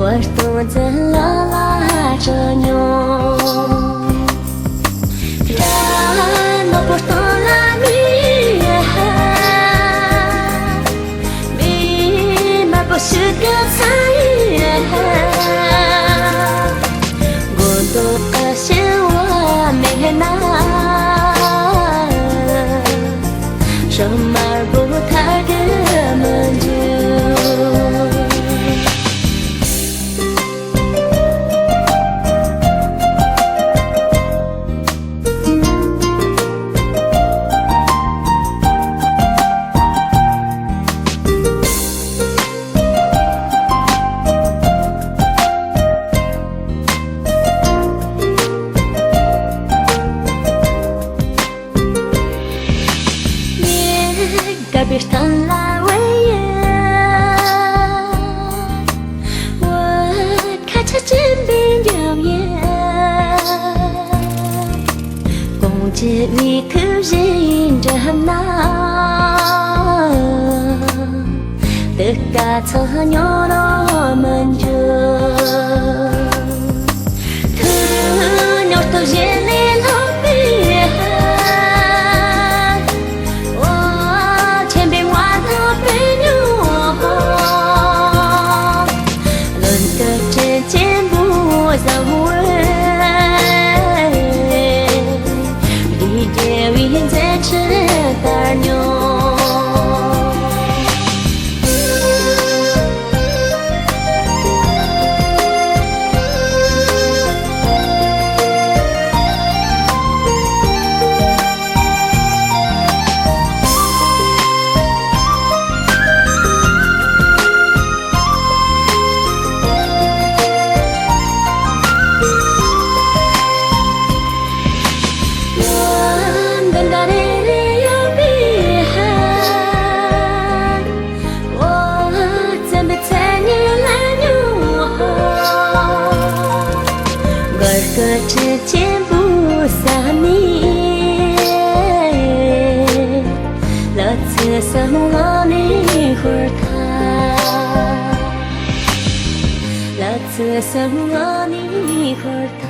Cuarto de la chagnon no porto la nuit mi ma posso sai godo ashewa mehna shamar bo thage manju别tan来为我看着肩并流言共结为可人着那tất cả thơ nhỏ nó mình chưa thứ nhau tao dễ lên lối biển之间不散你，了此生我你会他，了此生我你会他。